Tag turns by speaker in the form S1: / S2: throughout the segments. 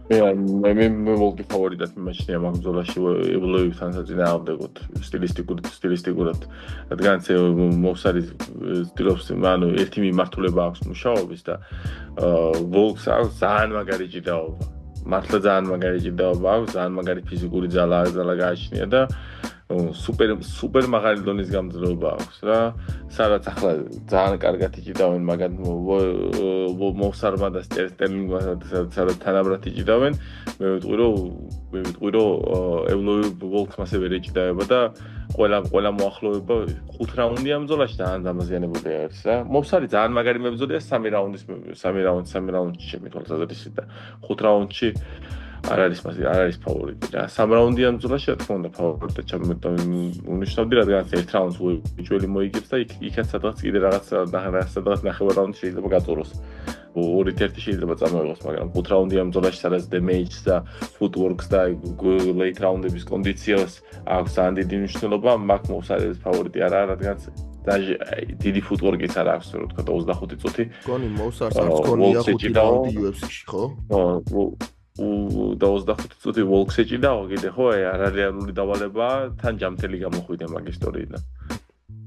S1: მე ვოლკი ფავორიტად მიმაჩნია მაგ ბრძოლაში ებლოებთან საწინააღმდეგოდ სტილისტიკურად რადგანაც მოვსარი ცდილობს ანუ ერთი მიმართულება აქვს მუშაობის და ვოლკს აქვს ძალიან მაგარი ჭიდაობა მართლა ძალიან მაგარი ჭიდაობა აქვს ძალიან მაგარი ფიზიკური ძალა გააჩნია და სუპერ მაღალი დონის გამძლეობა აქვს რა სადაც ახლა ძალიან კარგად იჭიდავენ მაგათ მოვსარმა და სტერლინგმა სადაც თანაბრად იჭიდავენ მე ვიტყვი რომ ევლოი ვოლკს მასე ვერ ეჭიდავება და ყველა მოახლოება 5 რაუნდიან ბრძოლაში ძალიან დამაზიანებული არის რა მოვსარი ძალიან მაგარი მებრძოლია 3 რაუნდში შემითვალსაზრისით და 5 რაუნდში არ არის ფავორიტი რა 3 რაუნდიან ბრძოლაში რა თქმა უნდა ფავორიტი უნიშნავდი რადგანაც 1 რაუნდს უიჭველი მოიგებს და იქაც სადღაც კიდე რაღაც ნახევარ რაუნდში შეიძლება გაწუროს 2-1 შეიძლება წამოიღოს მაგრამ 5 რაუნდიან ბრძოლაში სადაც დემეიჯს და ფუტვორკს და ლეით რაუნდების კონდიციას აქვს ძალიან დიდი მნიშვნელობა მაგ მოვსარის ფავორიტი არა რადგანაც დიდი ფუტვორკიც არ აქვს რო თქვა 25 წუთი
S2: გონი მოვსარს აქვს გონია 5 რაუნდი UFC-ში ხო?
S1: და 25 წუთი ვოლკს ეჭიდაო კიდე ხო არარეალური დავალება თან ჯამთელი გამოხვიდე მაგ ისტორიიდან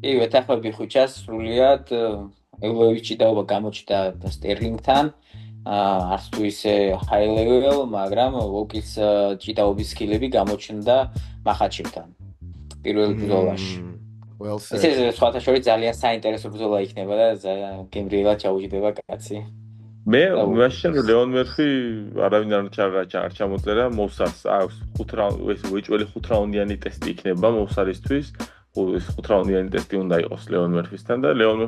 S3: კი ვეთახმები ხუჩას სრულიად ევლოევი ჭიდაობა გამოჩნდა სტერლინგთან არც თუ ისე ჰაი ლეվել მაგრამ ვოლკის ჭიდაობის სკილები გამოჩნდა მახაჩევთან პირველ ბრძოლაში ეს სხვათა შორის ძალიან საინტერესო ბრძოლა იქნება და გემრიელად ჩაუჯდება კაცი
S1: მე მაშინ ლეონ მერხი არავინ არ ჩამოწერა მოვსარს აქვს 5 რაუნდი ეს უიჭველი 5 რაუნდიანი ტესტი იქნება მოვსარისთვის ეს 5 რაუნდიანი ტესტი უნდა იყოს ლეონ მერხისთან და ლეონ